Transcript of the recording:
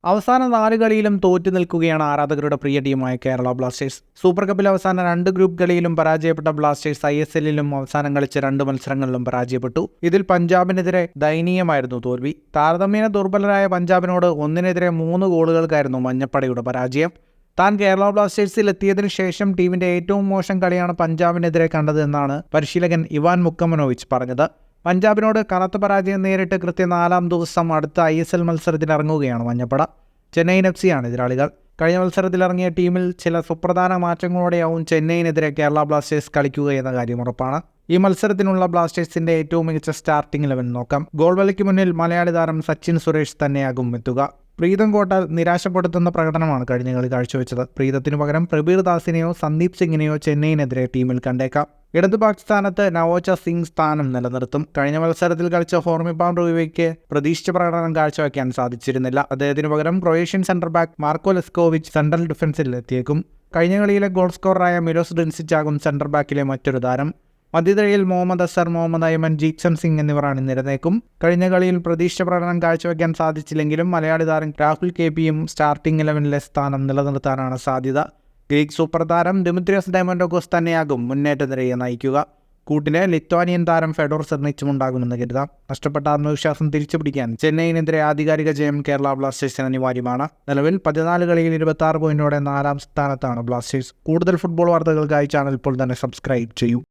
അവസാന 4 കളിയിലും തോറ്റു നിൽക്കുകയാണ് ആരാധകരുടെ പ്രിയ ടീമായ കേരള ബ്ലാസ്റ്റേഴ്സ്. സൂപ്പർ കപ്പിൽ അവസാന 2 ഗ്രൂപ്പ് കളിയിലും പരാജയപ്പെട്ട ബ്ലാസ്റ്റേഴ്സ് ISLലും അവസാനം കളിച്ച 2 മത്സരങ്ങളിലും പരാജയപ്പെട്ടു. ഇതിൽ പഞ്ചാബിനെതിരെ ദയനീയമായിരുന്നു തോൽവി. താരതമ്യേന ദുർബലരായ പഞ്ചാബിനോട് 1-നെതിരെ 3 ഗോളുകൾക്കായിരുന്നു മഞ്ഞപ്പടയുടെ പരാജയം. താൻ കേരള ബ്ലാസ്റ്റേഴ്സിൽ എത്തിയതിനു ശേഷം ടീമിന്റെ ഏറ്റവും മോശം കളിയാണ് പഞ്ചാബിനെതിരെ കണ്ടത് എന്നാണ് പരിശീലകൻ ഇവാൻ മുക്കമനോവിച്ച് പറഞ്ഞത്. പഞ്ചാബിനോട് കനത്ത പരാജയം നേരിട്ട് കൃത്യം 4-ാം ദിവസം അടുത്ത ISL മത്സരത്തിനിറങ്ങുകയാണ് മഞ്ഞപ്പട. ചെന്നൈയിൻ FC-യാണ് എതിരാളികൾ. കഴിഞ്ഞ മത്സരത്തിലിറങ്ങിയ ടീമിൽ ചില സുപ്രധാന മാറ്റങ്ങളോടെയാവും ചെന്നൈയിനെതിരെ കേരള ബ്ലാസ്റ്റേഴ്സ് കളിക്കുക എന്ന കാര്യം ഉറപ്പാണ്. ഈ മത്സരത്തിനുള്ള ബ്ലാസ്റ്റേഴ്സിന്റെ ഏറ്റവും മികച്ച സ്റ്റാർട്ടിംഗ് 11 നോക്കാം. ഗോൾ വലയ്ക്ക് മുന്നിൽ മലയാളി താരം സച്ചിൻ സുരേഷ് തന്നെയാകും എത്തുക. പ്രീതം കോട്ട നിരാശപ്പെടുത്തുന്ന പ്രകടനമാണ് കഴിഞ്ഞ കളി കാഴ്ചവെച്ചത്. പ്രീതത്തിനു പകരം പ്രബീർ ദാസിനെയോ സന്ദീപ് സിംഗിനെയോ ചെന്നൈയിനെതിരെ ടീമിൽ കണ്ടേക്കാം. ഇടതു പാകിസ്ഥാനത്ത് നവോച്ച സിംഗ് സ്ഥാനം നിലനിർത്തും. കഴിഞ്ഞ മത്സരത്തിൽ കളിച്ച ഹോർമിപ്പാൻ റൂയിവയ്ക്ക് പ്രതീക്ഷിച്ച പ്രകടനം കാഴ്ചവെക്കാൻ സാധിച്ചിരുന്നില്ല. അദ്ദേഹത്തിനു പകരം Croatian centre back Marko Leskovic central ഡിഫൻസിൽ എത്തിയേക്കും. കഴിഞ്ഞ കളിയിലെ ഗോൾ സ്കോററായ മിലോസ് ഡെൻസിച്ചാകും സെന്റർ ബാക്കിലെ മറ്റൊരു താരം. മധ്യനിരയിൽ മുഹമ്മദ് അസർ, മുഹമ്മദ് അയ്മൻ, ജീക്സൺ സിംഗ് എന്നിവർ അണിനിരന്നേക്കും. കഴിഞ്ഞ കളിയിൽ പ്രതീക്ഷിച്ച പ്രകടനം കാഴ്ചവെക്കാൻ സാധിച്ചില്ലെങ്കിലും മലയാളി താരം രാഹുൽ KPയും സ്റ്റാർട്ടിംഗ് 11-ലെ സ്ഥാനം നിലനിർത്താനാണ് സാധ്യത. ഗ്രീക്ക് സൂപ്പർ താരം ദിമിത്രിയോസ് ഡയമൻഡോക്കോസ് തന്നെയാകും മുന്നേറ്റ നിരയെ നയിക്കുക. കൂട്ടിന് ലിത്വാനിയൻ താരം ഫെഡോർ സെർണിച്ചും ഉണ്ടാകുമെന്ന് കരുതാം. നഷ്ടപ്പെട്ട ആത്മവിശ്വാസം തിരിച്ചുപിടിക്കാൻ ചെന്നൈയിനെതിരെ ആധികാരിക ജയം കേരള ബ്ലാസ്റ്റേഴ്സിന് അനിവാര്യമാണ്. നിലവിൽ 14 കളിയിൽ 26 പോയിന്റോടെ 4-ാം സ്ഥാനത്താണ് ബ്ലാസ്റ്റേഴ്സ്. കൂടുതൽ ഫുട്ബോൾ വാർത്തകൾക്കായി ചാനൽ ഇപ്പോൾ തന്നെ സബ്സ്ക്രൈബ് ചെയ്യൂ.